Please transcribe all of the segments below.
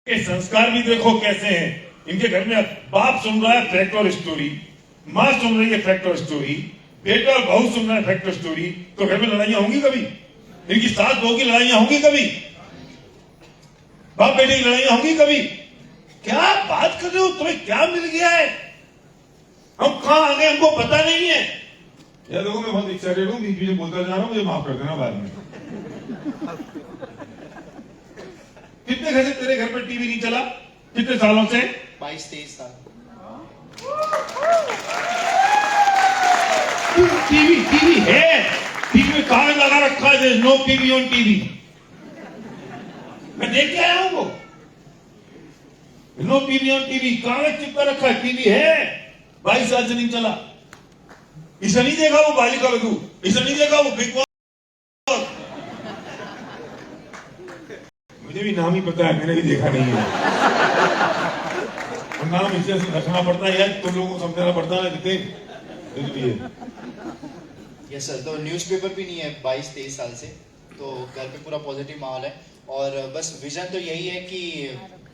के संस्कार भी देखो कैसे हैं। इनके घर में बाप सुन रहा है फैक्ट और स्टोरी, माँ सुन रही है फैक्ट और स्टोरी, बेटा और बहू सुन रहा है फैक्ट और स्टोरी। तो घर में लड़ाइयां होंगी कभी? इनकी सास बहू की लड़ाइयां होंगी कभी? बाप बेटे की लड़ाइयां होंगी कभी? क्या बात कर रहे हो? तुम्हें क्या मिल गया है? हम कहां आ गए हमको पता नहीं है। यार देखो मैं बहुत एक्साइटेड हूँ, बीच बीच बोलता जा रहा हूँ, मुझे माफ कर देना बाद में। कितने घर से तेरे घर पर टीवी नहीं चला? कितने सालों से? 22-23 साल। टीवी है, टीवी में कागज लगा रखा है, नो टीवी ऑन टीवी। मैं देख के आया हूं वो, नो टीवी ऑन टीवी, कागज चिपका रखा है, टीवी है। 22 साल से नहीं चला। इसे नहीं देखा वो बालिका वधू, इसे नहीं देखा वो बिग बॉस। मुझे भी नाम ही पता है, मैंने भी देखा नहीं है। नाम इसे रखना पड़ता है यार, तुम लोगों को समझाना पड़ता है नितिन, इसलिए। यस सर, तो न्यूज़पेपर भी नहीं है 22-23 साल से, तो घर पे पूरा पॉजिटिव माहौल है। और बस विजन तो यही है कि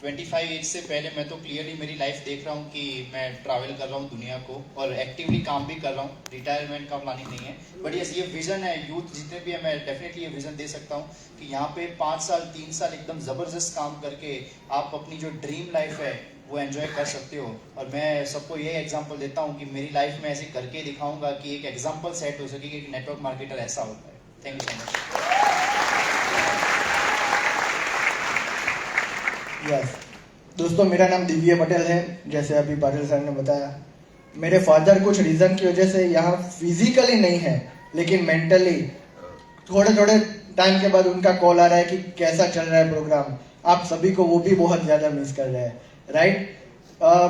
25 एज से पहले मैं तो क्लियरली मेरी लाइफ देख रहा हूँ कि मैं ट्रैवल कर रहा हूँ दुनिया को, और एक्टिवली काम भी कर रहा हूँ। रिटायरमेंट का प्लानिंग नहीं है, बट यस ये विजन है। यूथ जितने भी है, मैं डेफिनेटली ये विजन दे सकता हूँ कि यहाँ पे 5 साल 3 साल एकदम ज़बरदस्त काम करके आप अपनी जो ड्रीम लाइफ है वो एंजॉय कर सकते हो। और मैं सबको ये एग्जांपल देता हूँ कि मेरी लाइफ में ऐसे करके दिखाऊंगा कि एक एग्जांपल सेट हो सके कि नेटवर्क मार्केटर ऐसा होता है। Thank you so much. Yes दोस्तों, मेरा नाम दिव्य पटेल है। जैसे अभी पाटिल सर ने बताया, मेरे फादर कुछ रीज़न की वजह से यहाँ फिजिकली नहीं है, लेकिन मेंटली थोड़े थोड़े टाइम के बाद उनका कॉल आ रहा है कि कैसा चल रहा है प्रोग्राम। आप सभी को वो भी बहुत ज़्यादा मिस कर रहे हैं, राइट।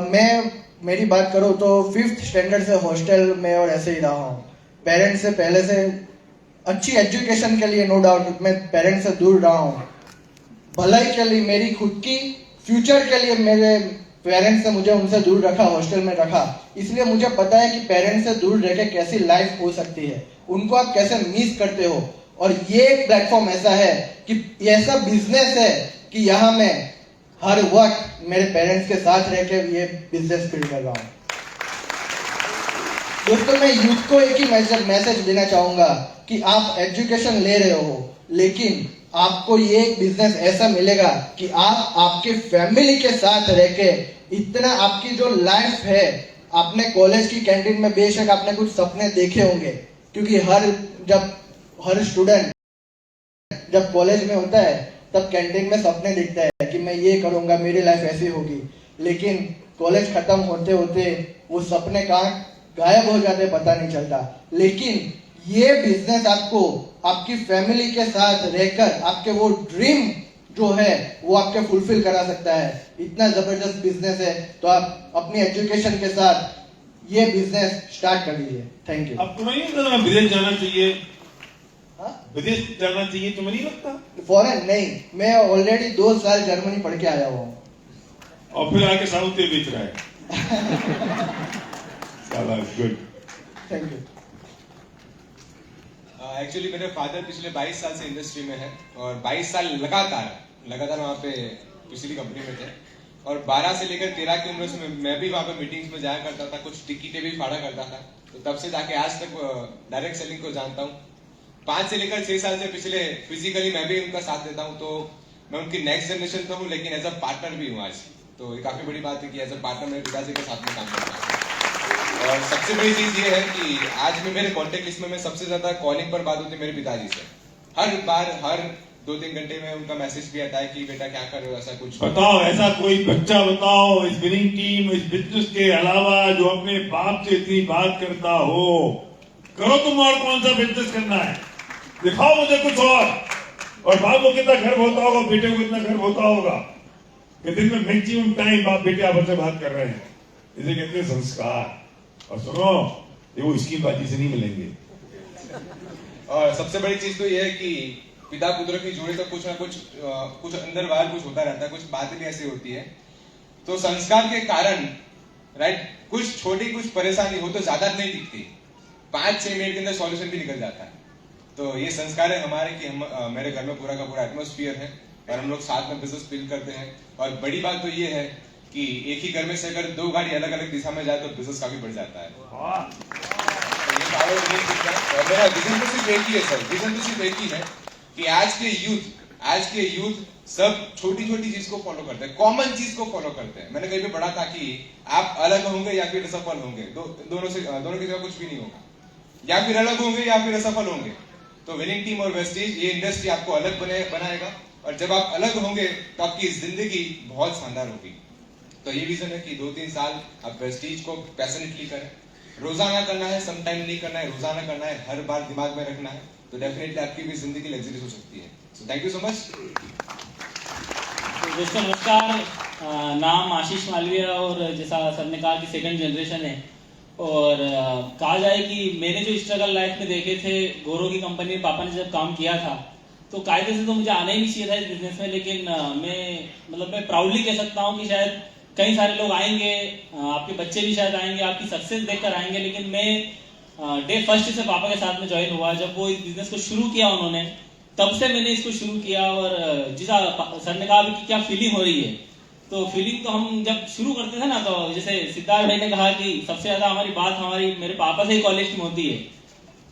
मैं मेरी बात करूँ तो 5th स्टैंडर्ड से हॉस्टल में और ऐसे ही रहा हूँ। पेरेंट्स से पहले से अच्छी एजुकेशन के लिए नो डाउट मैं पेरेंट्स से दूर रहा हूँ। भलाई के लिए, मेरी खुद की फ्यूचर के लिए मेरे पेरेंट्स ने मुझे उनसे दूर रखा, हॉस्टल में रखा। इसलिए मुझे पता है कि पेरेंट्स से दूर रह के कैसी लाइफ हो सकती है, उनको आप कैसे मिस करते हो। और ये एक प्लेटफॉर्म ऐसा है कि ऐसा बिजनेस है कि यहाँ मैं हर वक्त मेरे पेरेंट्स के साथ रह के ये बिजनेस बिल्ड कर रहा हूँ। दोस्तों, मैं यूथ को एक ही मैसेज देना चाहूंगा कि आप एजुकेशन ले रहे हो, लेकिन आपको ये एक बिजनेस ऐसा मिलेगा कि आप आपके फैमिली के साथ रह के इतना आपकी जो लाइफ है, आपने कॉलेज की कैंटीन में बेशक आपने कुछ सपने देखे होंगे, क्योंकि हर स्टूडेंट जब कॉलेज में होता है तब कैंटीन में सपने दिखता है कि मैं ये करूंगा, मेरी लाइफ ऐसी होगी। लेकिन कॉलेज खत्म होते होते वो सपने कहाँ गायब हो जाते पता नहीं चलता। लेकिन ये बिजनेस आपको आपकी फैमिली के साथ रहकर आपके वो ड्रीम जो है वो आपके फुलफिल करा सकता है। इतना जबरदस्त बिजनेस है, तो आप अपनी एजुकेशन के साथ ये बिजनेस स्टार्ट कर लीजिए। Thank you. अब तुम्हें नहीं लगता विदेश जाना चाहिए? विदेश जाना चाहिए तुम्हें नहीं लगता? फॉरेन नहीं, मैं ऑलरेडी 2 साल जर्मनी पढ़ के आया हुआ हूँ। और फिर आके साउथ तेल बेच रहा है। साला गुड। Thank you. एक्चुअली मेरे फादर पिछले 22 साल से इंडस्ट्री में है, और 22 साल लगातार वहाँ पे पिछली कंपनी में थे। और 12 से लेकर 13 की उम्र से मैं भी वहाँ पे मीटिंग्स में जाया करता था, कुछ टिकटें भी फाड़ा करता था। तो तब से जाके आज तक डायरेक्ट सेलिंग को जानता हूँ। 5 से लेकर 6 साल से पिछले फिजिकली मैं भी उनका साथ देता हूँ। तो मैं उनकी नेक्स्ट जनरेशन तो हूँ, लेकिन एज अ पार्टनर भी हूँ आज। तो ये काफी बड़ी बात है कि एज अ पार्टनर मेरे पिताजी के साथ में काम करता हूँ। और सबसे बड़ी चीज ये है कि आज में मेरे कॉन्टेक्ट लिस्ट में सबसे ज्यादा कॉलिंग पर बात होती है मेरे पिताजी से। हर बार हर 2-3 घंटे में उनका मैसेज भी आता है कि बेटा क्या कर रहे हो, ऐसा कुछ बताओ। ऐसा कोई बच्चा बताओ इस विनिंग टीम, इस बिजनेस के अलावा जो अपने बाप से इतनी बात करता हो। करो तुम, और कौन सा बिजनेस करना है दिखाओ मुझे कुछ और बाप को कितना गर्व होता होगा, बेटे को कितना गर्व होता होगा कि दिन में मैक्सिमम टाइम बाप बेटे आपस में बात कर रहे हैं। इसे कहते हैं संस्कार। और सुनो, ये वो स्कीमबाजी से नहीं मिलेंगे। और सबसे बड़ी चीज तो ये है कि पिता पुत्र की जोड़ी तो कुछ ना कुछ अंदर बाहर कुछ होता रहता है, कुछ बातें भी ऐसी होती है। तो संस्कार के कारण राइट, कुछ छोटी कुछ परेशानी हो तो ज्यादा नहीं दिखती, 5-6 मिनट के अंदर सॉल्यूशन भी निकल जाता है। तो ये संस्कार है हमारे कि हम मेरे घर में पूरा का पूरा एटमोस्फियर है और हम लोग साथ में बिजनेस बिल्ड करते हैं। और बड़ी बात तो ये है कि एक ही घर में से अगर 2 गाड़ी अलग अलग दिशा में जाए तो बिजनेस काफी बढ़ जाता है। तो ये पावर नहीं दिखता है। और मेरा विजन तो सिर्फ एक ही है सर, विजन तो सिर्फ एक ही है कि आज के यूथ सब छोटी छोटी चीज को फॉलो करते हैं, कॉमन चीज को फॉलो करते हैं। मैंने कहीं पे पढ़ा था कि आप अलग होंगे या फिर असफल होंगे, दोनों की जगह कुछ भी नहीं होगा, या फिर अलग होंगे या फिर असफल होंगे। तो विनिंग टीम और वेस्टीज ये इंडस्ट्री आपको अलग बनाएगा, और जब आप अलग होंगे तो आपकी जिंदगी बहुत शानदार होगी। तो ये विजन है कि 2-3 साल आप वेस्टीज को पैशनेटली करें, रोजाना करना है, समटाइम नहीं करना है, रोजाना करना है, हर बार दिमाग में रखना है, तो डेफिनेटली आपकी भी जिंदगी लग्जरियस हो सकती है। So thank you so much. दोस्तों नमस्कार, नाम आशीष मालवीय और जैसा सर ने कहा कि सेकंड जनरेशन है। और कहा जाए कि मैंने जो स्ट्रगल लाइफ में देखे थे, गौरव की कंपनी में पापा ने जब काम किया था तो कायदे से तो मुझे आना ही नहीं चाहिए था इस बिजनेस में, लेकिन मैं प्राउडली कह सकता हूँ कि शायद कई सारे लोग आएंगे, आपके बच्चे भी शायद आएंगे, आपकी सक्सेस देखकर आएंगे, लेकिन मैं डे फर्स्ट से पापा के साथ में ज्वाइन हुआ। जब वो इस बिजनेस को शुरू किया उन्होंने, तब से मैंने इसको शुरू किया। और जिसा सर ने कहा कि क्या फीलिंग हो रही है, तो फीलिंग तो हम जब शुरू करते थे ना, तो जैसे सिद्धार्थ भाई ने कहा कि सबसे ज्यादा हमारी बात मेरे पापा से ही कॉलेज में होती है।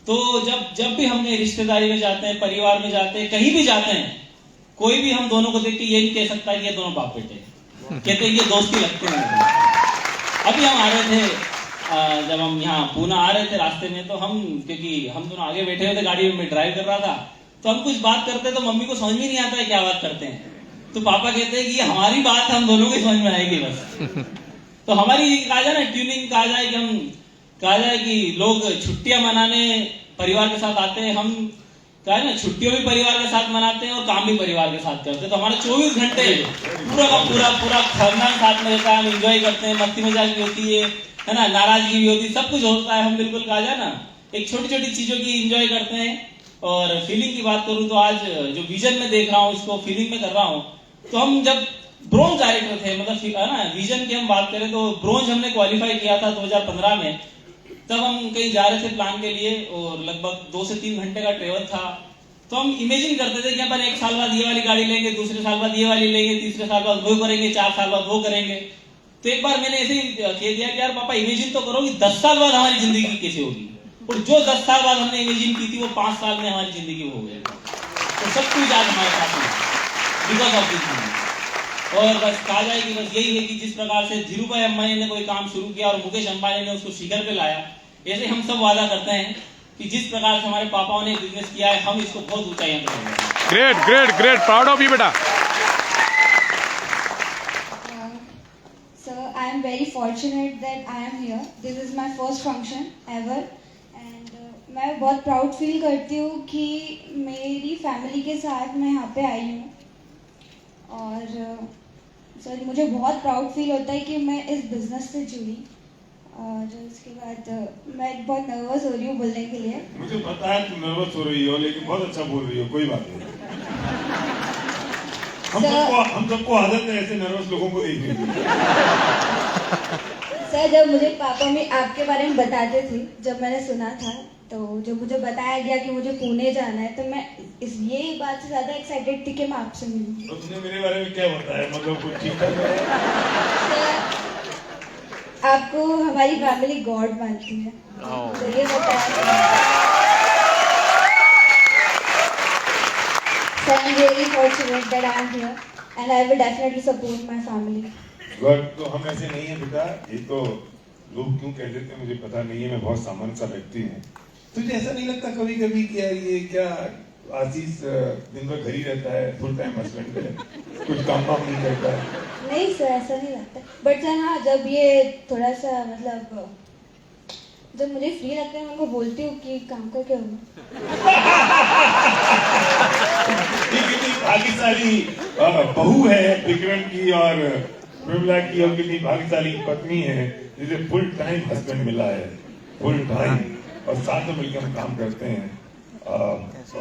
तो जब भी हमने रिश्तेदारी में जाते हैं, परिवार में जाते हैं, कहीं भी जाते हैं, कोई भी हम दोनों को देख के ये नहीं कह सकता कि ये दोनों बाप बेटे, कहते ये दोस्ती लगते हैं। अभी हम आ रहे थे, जब हम यहाँ पूना आ रहे थे रास्ते में, तो क्योंकि हम दोनों आगे बैठे हुए थे, गाड़ी में ड्राइव कर रहा था, तो हम कुछ बात करते तो मम्मी को समझ में नहीं आता है क्या बात करते हैं। तो पापा कहते हैं कि ये हमारी बात हम दोनों को समझ में आएगी बस। तो हमारी कहा जाए ना ट्यूनिंग, कहा जाए कि लोग छुट्टियां मनाने परिवार के साथ आते हैं, हम कहा है ना छुट्टियों भी परिवार के साथ मनाते हैं और काम भी परिवार के साथ करते हैं। तो हमारे 24 घंटे पूरा का पूरा खानदान साथ में रहता है, हम इंजॉय करते हैं, मस्ती मजाक भी होती है ना, नाराजगी भी होती है, सब कुछ होता है। हम बिल्कुल कहा जाए ना एक छोटी छोटी चीजों की इंजॉय करते हैं। और फीलिंग की बात करूं तो आज जो विजन में देख रहा हूं, इसको फीलिंग में कर रहा हूं। तो हम जब ब्रोंज डायरेक्टर थे, मतलब है ना, विजन की हम बात करें तो ब्रोंज हमने क्वालिफाई किया था 2015 में। तब हम कहीं जा रहे थे प्लान के लिए और लगभग 2 से 3 घंटे का ट्रेवल था। तो हम इमेजिन करते थे कि अपन 1 साल बाद ये वाली गाड़ी लेंगे, दूसरे साल बाद ये वाली लेंगे, तीसरे साल बाद वो करेंगे, 4 साल बाद वो करेंगे। तो एक बार मैंने ऐसे ही कह दिया कि यार पापा इमेजिन तो करो कि 10 साल बाद हमारी जिंदगी कैसे होगी। और जो 10 साल बाद हमने इमेजिन की थी वो 5 साल में हमारी जिंदगी हो गई। तो सब कुछ आज हमारे साथ है बिकॉज ऑफ दिस। और बस कहा जाए कि बस यही है कि जिस प्रकार से धीरूभाई अंबानी ने कोई काम शुरू किया और मुकेश अंबानी ने उसको शिखर पे लाया, ऐसे हम सब वादा करते हैं कि जिस प्रकार से हमारे पापाओं ने बिजनेस किया है, हम इसको बहुत ऊंचाइयों पे लेंगे। Great great great, proud of you बेटा। Sir, I am very fortunate that I am here. This is my first function ever, and मैं बहुत प्राउड फील करती हूँ कि मेरी फैमिली के साथ मैं यहाँ पे आई हूँ। और सर मुझे बहुत प्राउड फील होता है कि मैं इस बिजनेस से जुड़ी। और उसके बाद मैं बहुत नर्वस हो रही हूँ बोलने के लिए। मुझे पता है तुम नर्वस हो रही हो, लेकिन बहुत अच्छा बोल रही हो, कोई बात नहीं। हम सबको आदत है ऐसे नर्वस लोगों को देखने की। सर जब मुझे पापा में आपके बारे में बताते थे, जब मैंने सुना था, तो जब मुझे बताया गया कि मुझे पुणे जाना है, तो मैं यही बात से ज्यादा एक्साइटेड थी कि मैं आपसे मिलूंगी। तो तुमने मेरे बारे में क्या बताया, मतलब कुछ ठीक ठाक है? आपको हमारी फैमिली गॉड मानती है, तो ये बताया। So I'm really fortunate that I'm here, and I will definitely support my family. तो हम ऐसे नहीं है बेटा, ये तो लोग क्यों कह देते हैं मुझे पता नहीं है, मैं बहुत सामान्य सा व्यक्ति हूँ। तुझे ऐसा नहीं लगता कभी कभी कि यार ये क्या आशीष दिन भर घर ही रहता है, फुल टाइम हस्बैंड है, कुछ काम नहीं करता है? नहीं सर ऐसा नहीं लगता, बट सर हाँ जब ये थोड़ा सा मतलब जब मुझे फ्री लगता है मैं उनको बोलती हूँ कि काम करके कितनी भाग्यशाली बहू है विक्रम की और विमला की, और कितनी भाग्यशाली पत्नी है जिसे फुल टाइम हस्बैंड मिला है, फुल टाइम, और साथ में मिलकर हम काम करते हैं।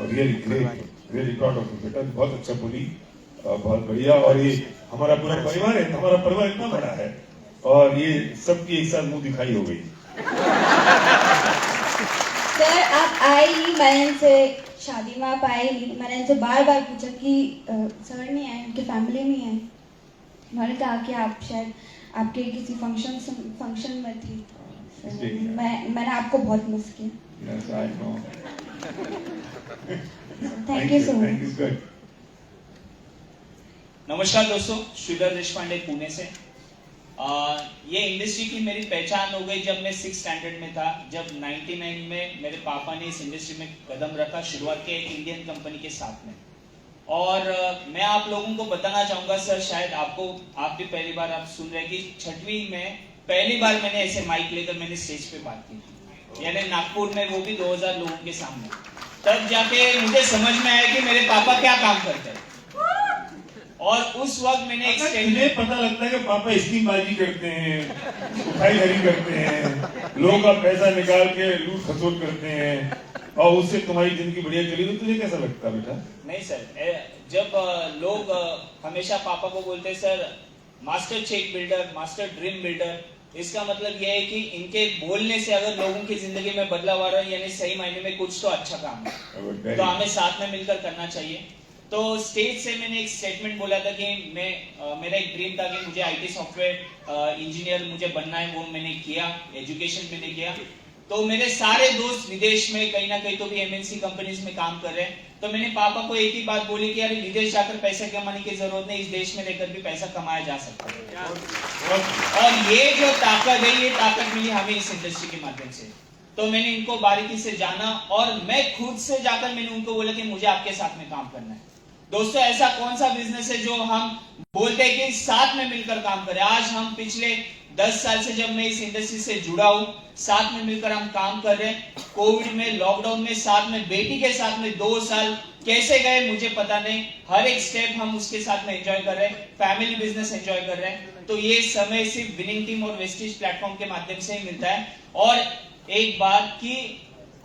Really great, really proud of you बेटा, बहुत अच्छा बोली, बहुत बढ़िया। और ये हमारा पूरा परिवार है, हमारा परिवार इतना बड़ा है और ये सबकी एक साथ मुंह दिखाई हो गई। सर आप आए ही मैंने से शादी में आप आए नहीं। मैंने इनसे बार बार पूछा कि सर नहीं आए, उनकी फैमिली नहीं आई। उन्होंने कहा कि आप शायद आपके किसी फंक्शन में थी। मैंने आपको बहुत मिस किया। Yes, I know. Thank you so Thank much. you, good. नमस्कार दोस्तों, श्रीधर देशपांडे पुणे से। ये इंडस्ट्री की मेरी पहचान हो गई जब मैं 6th स्टैंडर्ड में था, जब 99 में मेरे पापा ने इस इंडस्ट्री में कदम रखा, शुरुआत की एक इंडियन कंपनी के साथ में। और मैं आप लोगों को बताना चाहूंगा सर, शायद आप भी पहली बार आप सुन रहे कि 6वीं में पहली बार मैंने ऐसे माइक लेकर मैंने स्टेज पे बात की, यानी नागपुर में, वो भी 2000 लोगों के सामने। तब जाके मुझे समझ में आया कि मेरे पापा क्या काम करते हैं। और उस वक्त मैंने एक मुझे पता लगता है कि पापा स्कीमबाजी करते हैं, उठाईधरी करते हैं, लोगों का पैसा निकाल के लूट खसोट करते हैं, और उससे तुम्हारी जिंदगी बढ़िया चली, तो तुझे कैसा लगता बेटा? नहीं सर, जब लोग हमेशा पापा को बोलते हैं sir master check builder, master dream builder, इसका मतलब यह है कि इनके बोलने से अगर लोगों की जिंदगी में बदलाव आ रहा है, यानी सही मायने में कुछ तो अच्छा काम है, तो हमें साथ में मिलकर करना चाहिए। तो स्टेज से मैंने एक स्टेटमेंट बोला था कि मेरा एक ड्रीम था कि मुझे आईटी सॉफ्टवेयर इंजीनियर मुझे बनना है, वो मैंने किया, एजुकेशन मैंने किया। तो मेरे सारे दोस्त विदेश में कहीं ना कहीं तो भी एमएनसी कंपनीज में काम कर रहे हैं। तो मैंने पापा को एक ही बात बोली कि यार विदेश जाकर पैसे कमाने की जरूरत नहीं, इस देश में रहकर भी पैसा कमाया जा सकता है। और ये जो ताकत है, ये ताकत मिली हमें इस इंडस्ट्री के माध्यम से। तो मैंने इनको बारीकी से जाना और मैं खुद से जाकर मैंने उनको बोला कि मुझे आपके साथ में काम करना है। दोस्तों, ऐसा कौन सा बिजनेस है जो हम बोलते हैं कि साथ में मिलकर काम करें। आज हम पिछले 10 साल से जब मैं इस इंडस्ट्री से जुड़ा हूं, साथ में मिलकर हम काम कर रहे हैं। कोविड में, लॉकडाउन में साथ में, बेटी के साथ में 2 साल कैसे गए मुझे पता नहीं, हर एक स्टेप हम उसके साथ में एंजॉय कर रहे हैं, फैमिली बिजनेस एंजॉय कर रहे हैं। तो ये समय सिर्फ विनिंग टीम और वेस्टिज प्लेटफॉर्म के माध्यम से ही मिलता है। और एक बात कि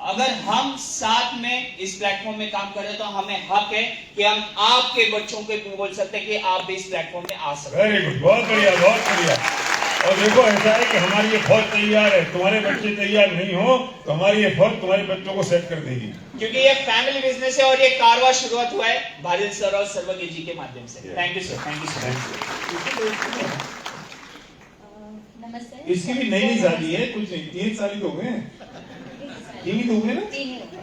अगर हम साथ में इस प्लेटफॉर्म में काम कर रहे हैं तो हमें हक है कि हम आपके बच्चों को भी बोल सकते हैं कि आप भी इस प्लेटफॉर्म में आ सकते हैं। वेरी गुड, बहुत बढ़िया, बहुत बढ़िया। और देखो, ऐसा है कि हमारी ये फौज तैयार है, तुम्हारे बच्चे तैयार नहीं हो तो हमारी ये फौज तुम्हारे बच्चों को सेट कर देगी, क्योंकि ये फैमिली बिजनेस है और ये कारवा शुरुआत हुआ है भारत सर और सर्वज्ञ जी के माध्यम से। Thank you sir, thank you sir. नमस्ते। इसकी भी नई नई शादी है, कुछ नहीं, 3 साल ही तो हो गए, 3 ही तो हो गए ना?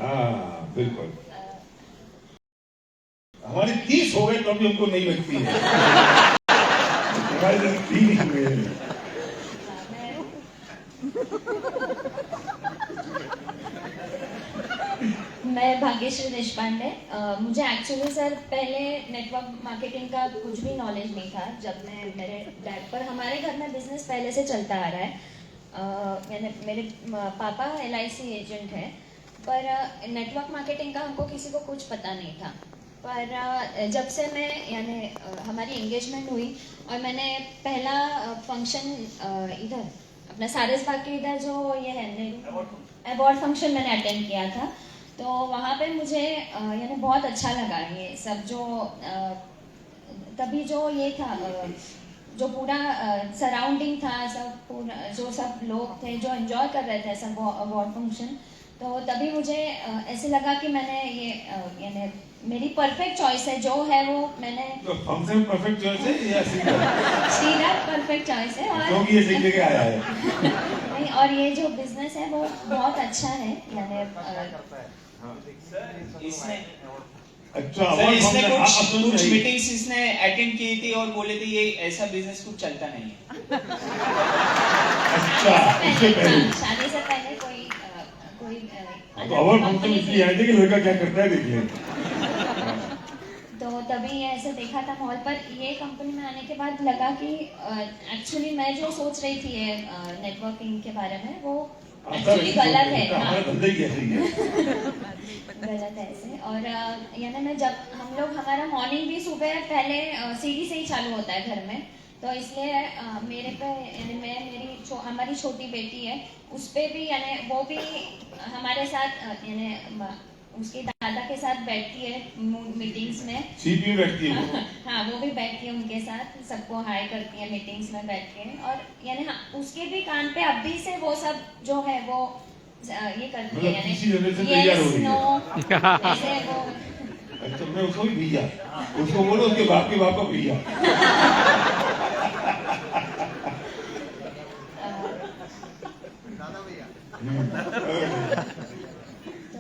हाँ बिल्कुल। हमारे 30 हो गए तो भी हमको नहीं लगती है, हमारे 3 ही हुए हैं। मैं भाग्यश्री देशपांडे। मुझे एक्चुअली सर पहले नेटवर्क मार्केटिंग का कुछ भी नॉलेज नहीं था। जब मैं मेरे डैड पर, हमारे घर में बिजनेस पहले से चलता आ रहा है। मेरे पापा LIC एजेंट है, पर नेटवर्क मार्केटिंग का हमको किसी को कुछ पता नहीं था। पर जब से मैं यानी हमारी एंगेजमेंट हुई और मैंने पहला फंक्शन इधर अपना सारसबाग के इधर जो ये है अवार्ड फंक्शन मैंने अटेंड किया था, तो वहाँ पे मुझे यानी बहुत अच्छा लगा। ये सब जो तभी जो ये था, जो पूरा सराउंडिंग था, सब पूरा जो सब लोग थे जो एंजॉय कर रहे थे सब अवार्ड फंक्शन, तो तभी मुझे ऐसे लगा कि मैंने ये यानी मेरी परफेक्ट चॉइस है जो है वो मैंने। तो फंक्शन परफेक्ट चॉइस है या सीधा परफेक्ट चॉइस है। और क्योंकि ये सीख के आया है। नहीं, और ये जो बिजनेस है वो बहुत अच्छा है, यानी इसने अच्छा, सर, इसने कुछ नहीं। मीटिंग्स इसने अटेंड की थी और बोले थे ये ऐसा बिजनेस कुछ चलता नहीं है। अच्छा, इससे पहले शादी से पहले कोई तो अवार्ड फंक्शन इसलिए आए थे कि लड़का क्या करता है देखिए। तो तभी ऐसे देखा था मॉल पर। ये कंपनी में आने के बाद लगा कि एक्चुअली मैं जो सोच रही थी नेटवर्किंग के बारे में वो एक्चुअली गलत है। हमारा धंधे ही ऐसे ही है। गलत है ऐसे। और यानी मैं जब हम लोग, हमारा मॉर्निंग भी सुबह पहले सीढ़ी से ही चालू होता है घर में, तो इसलिए मेरे पे यानी हमारी छोटी बेटी है, उस पे भी यानी वो भी हमारे साथ यानी उसके दादा के साथ बैठती है मीटिंग्स में। सीपी बैठती है। हाँ, वो भी बैठती है उनके साथ, सबको हाई करती है मीटिंग्स में बैठ के। और यानी हाँ, उसके भी कान पे अभी से वो सब जो है वो ये करती मतलब है तीसरी जनरेशन यानी तैयार हो yes, रही है। no, ऐसे वो अच्छा, मैं उसको भी भैया, उसको बोलो उसके बाप के बाप का भैया।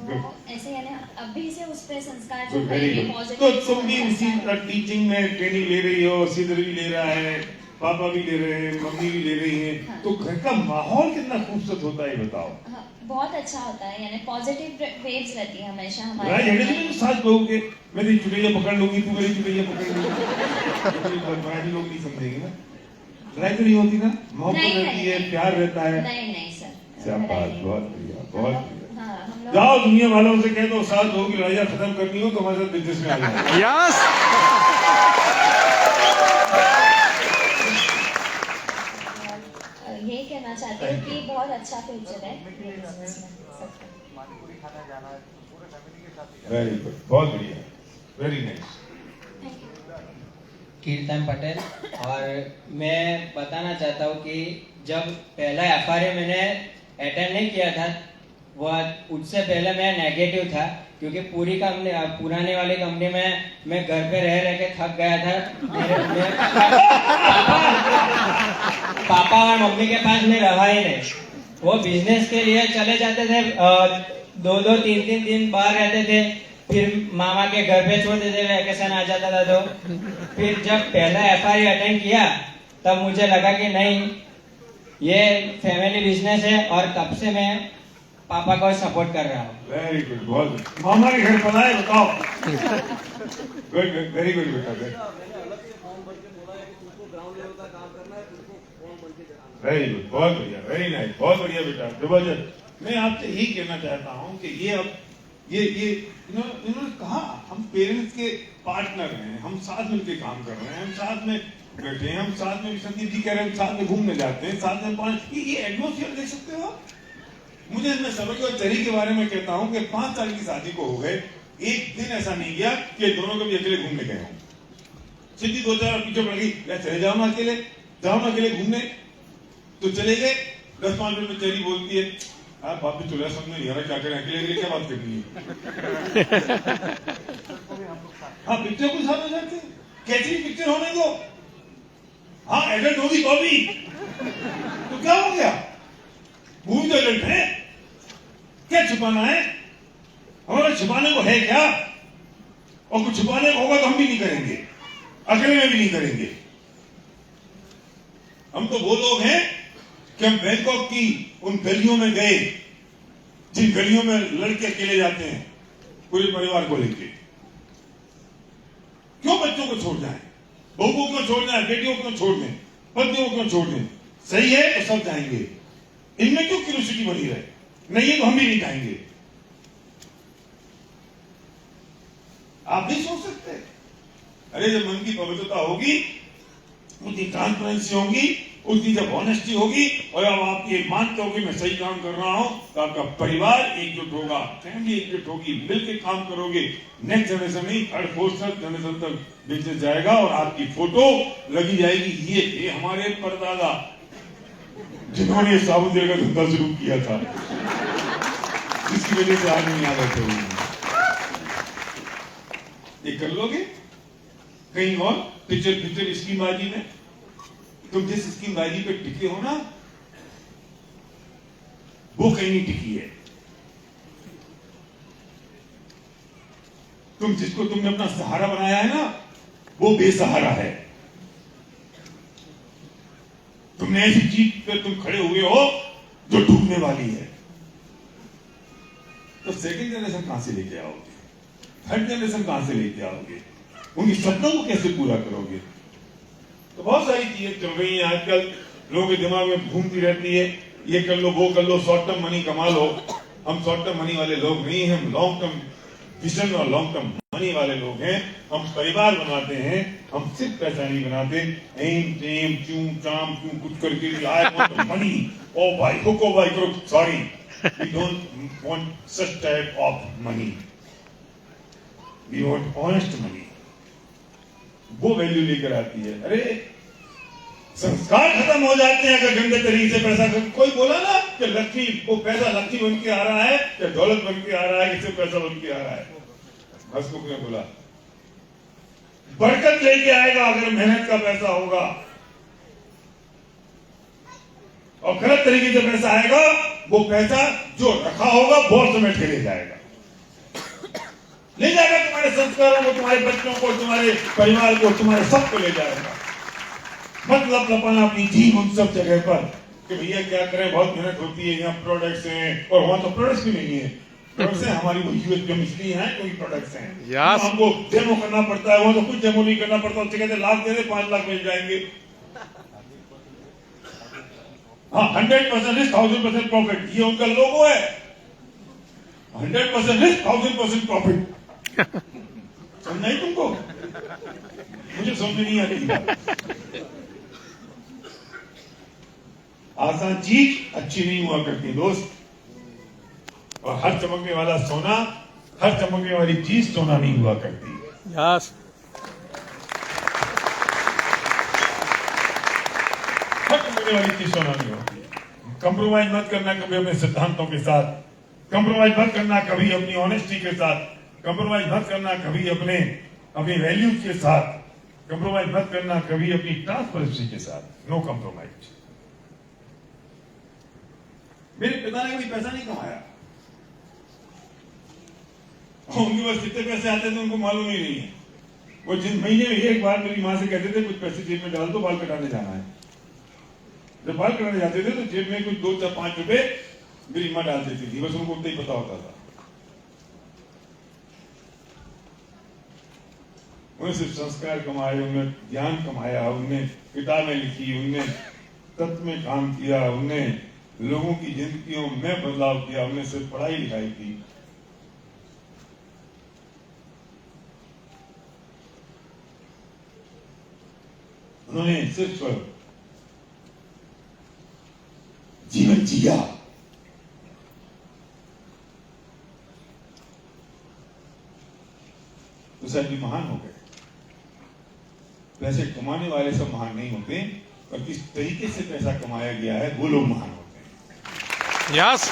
तो ऐसे यानी अभी से उस पे संस्कार तो जो वेरी है गुड। पॉजिटिव तो तुम भी उसी टीचिंग में ट्रेनिंग ले रही हो, सिद्धर भी ले रहा है, पापा भी ले रहे हैं, मम्मी भी ले रही हैं, हाँ। तो घर का माहौल कितना खूबसूरत होता है बताओ। हाँ, बहुत अच्छा होता है यानी पॉजिटिव वेव्स रहती है हमेशा राय हमारे हेडे तो साथ बहू के मैं तेरी चुटैया पकड़ लूंगी, तू मेरी चुटैया पकड़ लूंगी। मराठी लोग नहीं समझेंगे ना, लड़ाई तो नहीं होती ना, मोहब्बत नहीं, रहती है, नहीं। प्यार रहता है। नहीं सर शाबाश, बहुत बढ़िया, बहुत बढ़िया। हाँ हम लोग जाओ दुनिया वालों से कह दो साथ बहू की लड़ाइयाँ खत्म करनी हो तो हमारे साथ बिजनेस में आ जाओ। यस यही कहना चाहती हूँ कि बहुत अच्छा फ्यूचर है वेरी गुड, बहुत बढ़िया, वेरी नाइस। कीर्तन पटेल। और मैं बताना चाहता हूँ कि जब पहला FRA मैंने अटेंड नहीं किया था, वह उससे पहले मैं नेगेटिव था, क्योंकि पूरी कंपनी पुराने वाली कंपनी में मैं घर पे रह रह के थक गया था। मेरे पापा और मम्मी के पास मैं रहा ही नहीं। वो बिजनेस के लिए चले जाते थे, 2-2, 3-3 दिन बाहर रहते थे, फिर मामा के घर पे छोड़ देते, वैकेशन आ जाता था। तो फिर जब पहला FRA अटेंड किया तब मुझे लगा कि नहीं, ये फैमिली बिजनेस है, और तब से मैं पापा को सपोर्ट कर रहा हूँ। वेरी गुड, बहुत good। मामा के घर पता है बताओ। गुड गुड, वेरी गुड बेटा, वेरी गुड, बहुत बढ़िया, वेरी नाइस, बहुत बढ़िया बेटा, जबरदस्त। मैं आपसे यही कहना चाहता हूँ कि ये अब ये इन्होंने कहा हम पेरेंट्स के पार्टनर हैं, हम साथ मिलकर काम कर रहे हैं, हम साथ में बैठे हैं, हम साथ में, संदीप जी कह रहे हैं साथ में घूमने जाते हैं, साथ में ये एटमोसफियर देख सकते हो आप। मुझे इसमें सबक और चरी के बारे में कहता हूँ कि 5 साल की शादी को हो गए, एक दिन ऐसा नहीं गया कि दोनों कभी अकेले घूमने गए हों। सीधी 2-4 पीछे पड़ गई, चले जाओ ना अकेले, जाओ ना अकेले घूमने, तो चले गए। 10-5 मिनट में चरी बोलती है, आप बाप भी चले समझ नहीं आ रहा क्या करें, अकेले क्या बात करनी है। हाँ पिक्चर को साथ में जाते, कैसी भी पिक्चर होने दो, हाँ एडल्ट होगी तो भी, तो क्या हो गया, मूवी तो एडल्ट है, क्या छुपाना है, हमारा छुपाने को है क्या, और कुछ छुपाने को होगा तो हम भी नहीं करेंगे, अकेले में भी नहीं करेंगे। हम तो वो लोग हैं कि हम बैंकॉक की उन गलियों में गए, जिन गलियों में लड़के अकेले जाते हैं पूरे परिवार को लेके। क्यों बच्चों को छोड़ जाएं, बहू को क्यों छोड़ जाएं, बेटियों को क्यों छोड़ दें, पत्नियों को क्यों छोड़ दें, सही है तो सब जाएंगे, इनमें क्यों क्यूरियोसिटी बनी रहे, नहीं है तो हम भी नहीं जाएंगे। आप नहीं सोच सकते, अरे जब मन की पवित्रता होगी, उतनी ट्रांसपेरेंसी होगी, उतनी जब ऑनेस्टी होगी, और अब आप ये मानते हो कि मैं सही काम कर रहा हूं, तो आपका परिवार एकजुट होगा, फैमिली एकजुट होगी, मिलकर काम करोगे, नेक्स्ट जनरेशन नहीं, 3rd 4th जनरेशन तक बिजनेस जाएगा, और आपकी फोटो लगी जाएगी, ये थे हमारे परदादा जिन्होंने साबुन तेल का धंधा शुरू किया था, इसकी वजह से आज नहीं आ रहे थे। ये कर लोगे कहीं और पिक्चर स्कीमबाजी में, तुम जिस स्कीमबाजी पे टिके हो ना, वो कहीं नहीं टिकी है। तुम जिसको तुमने अपना सहारा बनाया है ना, वो बेसहारा है। तुमने ऐसी चीज पे तुम खड़े हुए हो जो डूबने वाली है, तो सेकंड जनरेशन कहां से लेके आओगे, 3rd जनरेशन कहां से लेके आओगे, उनके सपनों को कैसे पूरा करोगे। तो बहुत सारी चीजें चल रही हैं आजकल, लोगों के दिमाग में घूमती रहती है, ये कर लो, वो कर लो, शॉर्ट टर्म मनी कमा लो। हम शॉर्ट टर्म मनी वाले लोग नहीं हैं, हम लॉन्ग टर्म विजन और लॉन्ग टर्म मनी वाले लोग हैं। हम परिवार बनाते हैं, हम सिर्फ पैसा नहीं बनाते, एम टेम चूम चाम चूम कुछ करके आई वांट मनी, ओ भाई हुको भाई करो, sorry we don't want such type of money, we want honest money. वो वैल्यू लेकर आती है। अरे संस्कार खत्म हो जाते हैं अगर गंदे तरीके से पैसा। कोई बोला ना कि लक्ष्मी, वो पैसा लक्ष्मी बन के आ रहा है या दौलत बन के आ रहा है, किससे पैसा बन के आ रहा है? हसमुख ने बोला बरकत लेके आएगा अगर मेहनत का पैसा होगा, और गलत तरीके से पैसा आएगा, वो पैसा जो रखा होगा बहुत समेट के ले जाएगा तुम्हारे संस्कारों को, तुम्हारे बच्चों को, तुम्हारे परिवार को, तुम्हारे सबको ले जाएगा। मतलब लपाना अपनी जीव उन सब जगह पर कि भैया क्या करें, बहुत मेहनत होती है, यहाँ प्रोडक्ट्स हैं, और वहां तो प्रोडक्ट्स भी नहीं है। प्रोडक्ट्स हैं हमारी वो यूएसपी इसलिए हैं क्योंकि प्रोडक्ट्स हैं। Yes. हमको डेमो करना पड़ता है, वहां तो कुछ डेमो नहीं करना पड़ता, उससे कहते लाख दे दे 5 लाख मिल जाएंगे। हाँ, 100% रिस्क 1000% प्रॉफिट, ये उनका लोगो है। 100% रिस्क 1000% प्रॉफिट। समझ नहीं तुमको? मुझे समझ नहीं आती। आसान चीज अच्छी नहीं हुआ करती दोस्त, और हर चमकने वाला सोना, हर चमकने वाली चीज सोना नहीं हुआ करती। यस हर चमकने वाली चीज सोना नहीं होती। कंप्रोमाइज मत करना कभी अपने सिद्धांतों के साथ, कंप्रोमाइज मत करना कभी अपनी ऑनेस्टी के साथ, कंप्रोमाइज मत करना कभी अपनी वैल्यूज के साथ, कंप्रोमाइज मत करना कभी अपनी ट्रांसपेरेंसी के साथ। No compromise. मेरे पिता ने कभी पैसा नहीं कमाया, उनके पास कितने पैसे आते थे उनको मालूम ही नहीं है। वो जिस महीने में एक बार मेरी माँ से कहते थे कुछ पैसे जेब में डाल दो, बाल कटाने जाना है। जब बाल कटाने जाते थे तो जेब में कुछ 2 या 5 रुपए मेरी माँ डाल देती थी, बस उनको उतना ही पता होता था। उन्हें सिर्फ संस्कार कमाए, उन्हें ज्ञान कमाया, उन्हें किताबें लिखी, उन्हें तत्व में काम किया, उन्हें लोगों की जिंदगियों में बदलाव किया, उन्हें सिर्फ पढ़ाई लिखाई की। उन्होंने सिर्फ जीवन जिया। तो सर भी महान हो गए। पैसे कमाने वाले सब महान नहीं होते, और किस तरीके से पैसा कमाया गया है वो लोग महान होते हैं। यस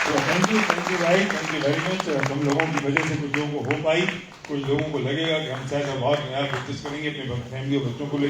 तो थैंक यू भाई, थैंक यू वेरी मच। हम लोगों की वजह से कुछ लोगों को हो पाई, कुछ लोगों को लगेगा कि हम शायद बहुत नया बिजनेस करेंगे अपने फैमिली और बच्चों को लेकर।